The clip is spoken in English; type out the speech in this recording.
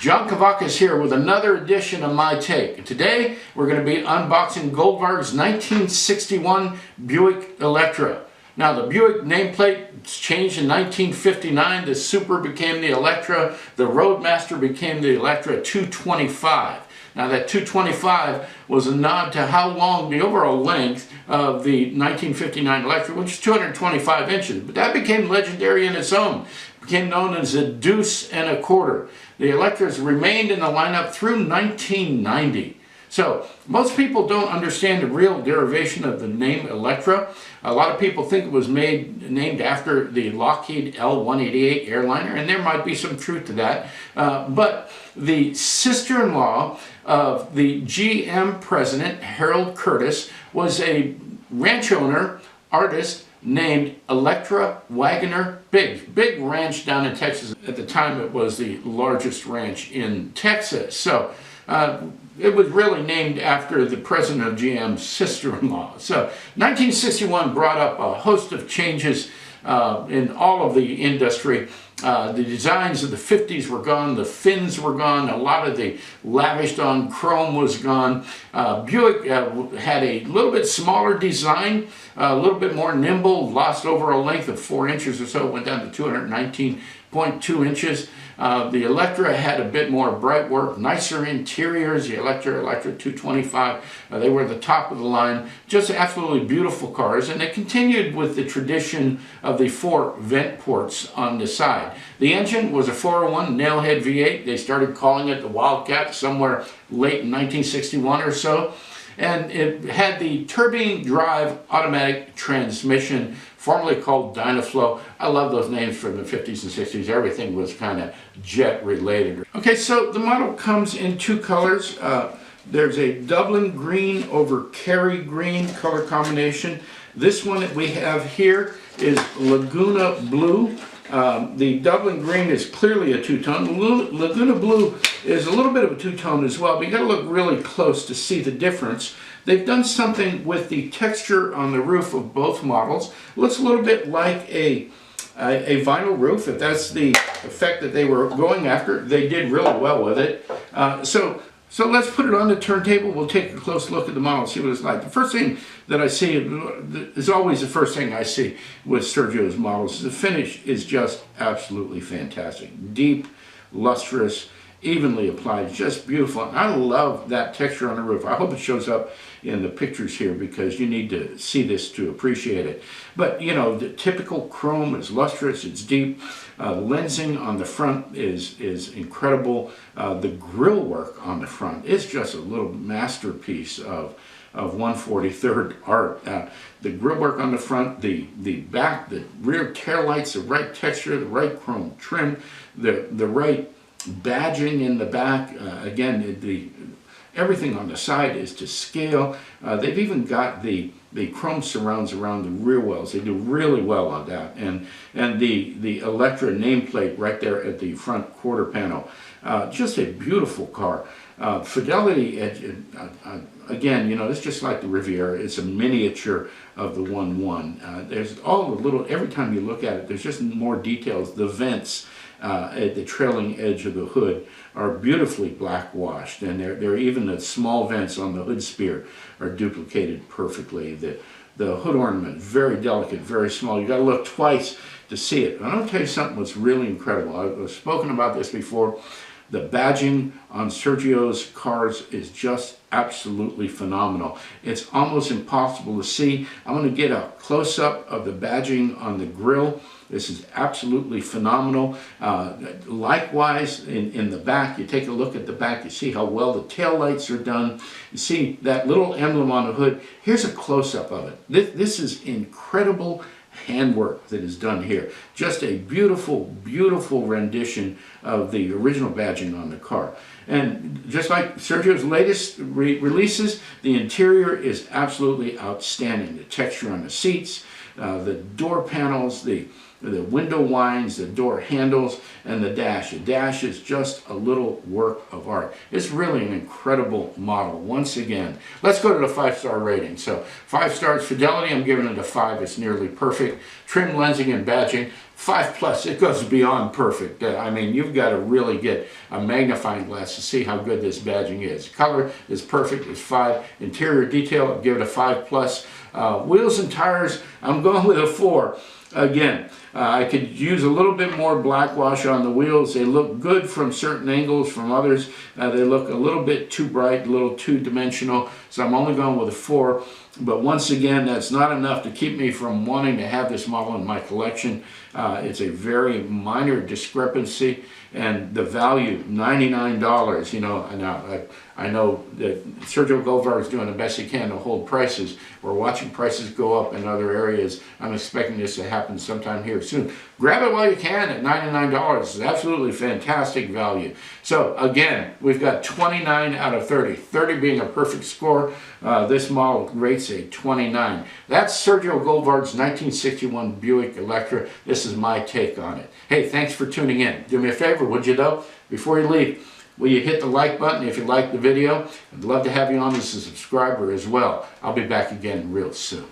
John Kavakas here with another edition of My Take. Today we're going to be unboxing Goldvarg's 1961 Buick Electra. Now the Buick nameplate changed in 1959. The Super became the Electra. The Roadmaster became the Electra 225. Now that 225 was a nod to how long the overall length of the 1959 Electra, which is 225 inches. But that became legendary in its own. It became known as a deuce and a quarter. The Electras remained in the lineup through 1990. So most people don't understand the real derivation of the name Electra. A lot of people think it was named after the Lockheed L-188 airliner, and there might be some truth to that. But the sister-in-law of the GM president, Harold Curtis, was a ranch owner, artist, named Electra Wagoner Big ranch down in Texas. At the time it was the largest ranch in Texas. So it was really named after the president of GM's sister-in-law. So 1961 brought up a host of changes in all of the industry. The designs of the 50s were gone, the fins were gone, a lot of the lavished on chrome was gone. Buick had a little bit smaller design, a little bit more nimble, lost over a length of 4 inches or so, went down to 219.2 inches. The Electra had a bit more bright work, nicer interiors. The Electra 225, they were the top of the line. Just absolutely beautiful cars, and they continued with the tradition of the 4 vent ports on the side. The engine was a 401 nailhead V8. They started calling it the Wildcat somewhere late in 1961 or so. And it had the turbine drive automatic transmission, formerly called Dynaflow. I love those names from the 50s and 60s. Everything was kind of jet related. Okay, so the model comes in 2 colors. There's a Dublin green over Kerry green color combination. This one that we have here is Laguna blue. The Dublin green is clearly a two-tone. Laguna blue is a little bit of a two-tone as well, but you got to look really close to see the difference. They've done something with the texture on the roof of both models. It looks a little bit like a vinyl roof. If that's the effect that they were going after, they did really well with it. So let's put it on the turntable. We'll take a close look at the model and see what it's like. The first thing that I see is always the first thing I see with Sergio's models. The finish is just absolutely fantastic. Deep, lustrous, evenly applied, just beautiful. And I love that texture on the roof. I hope it shows up in the pictures here because you need to see this to appreciate it. But you know, the typical chrome is lustrous, it's deep. Lensing on the front is incredible. The grille work on the front is just a little masterpiece of 143rd art. The grille work on the front, the back, the rear taillights, the right texture, the right chrome trim, the right badging in the back. Again, everything on the side is to scale. They've even got the chrome surrounds around the rear wells. They do really well on that. And the Electra nameplate right there at the front quarter panel. Just a beautiful car. Fidelity, again, you know, it's just like the Riviera. It's a miniature of the 1.1. There's all the little, every time you look at it, there's just more details. The vents at the trailing edge of the hood are beautifully black washed, and they're even the small vents on the hood spear are duplicated perfectly. The hood ornament, very delicate, very small. You got to look twice to see it. And I'm going to tell you something that's really incredible. I've spoken about this before. The badging on Sergio's cars is just absolutely phenomenal. It's almost impossible to see. I'm going to get a close-up of the badging on the grille. This is absolutely phenomenal. Likewise, in the back, you take a look at the back, you see how well the tail lights are done. You see that little emblem on the hood. Here's a close-up of it. This is incredible handwork that is done here. Just a beautiful, beautiful rendition of the original badging on the car. And just like Sergio's latest releases, the interior is absolutely outstanding. The texture on the seats, the door panels, the the window winds, the door handles, and the dash. The dash is just a little work of art. It's really an incredible model. Once again, let's go to the 5-star rating. So 5 stars fidelity, I'm giving it a 5. It's nearly perfect. Trim, lensing, and badging, 5+. It goes beyond perfect. I mean, you've got to really get a magnifying glass to see how good this badging is. Color is perfect. It's 5. Interior detail, I'll give it a 5+. Wheels and tires, I'm going with a 4. Again, I could use a little bit more black wash on the wheels. They look good from certain angles, from others. They look a little bit too bright, a little two-dimensional, so I'm only going with a 4. But once again, that's not enough to keep me from wanting to have this model in my collection. It's a very minor discrepancy, and the value, $99, you know, and I know that Sergio Goldvarg is doing the best he can to hold prices. We're watching prices go up in other areas. I'm expecting this to happen sometime here soon. Grab it while you can at $99. It's absolutely fantastic value. So again, we've got 29 out of 30. 30 being a perfect score. This model rates a 29. That's Sergio Goldvarg's 1961 Buick Electra. This is my take on it. Hey, thanks for tuning in. Do me a favor, would you though? Before you leave, will you hit the like button if you like the video? I'd love to have you on as a subscriber as well. I'll be back again real soon.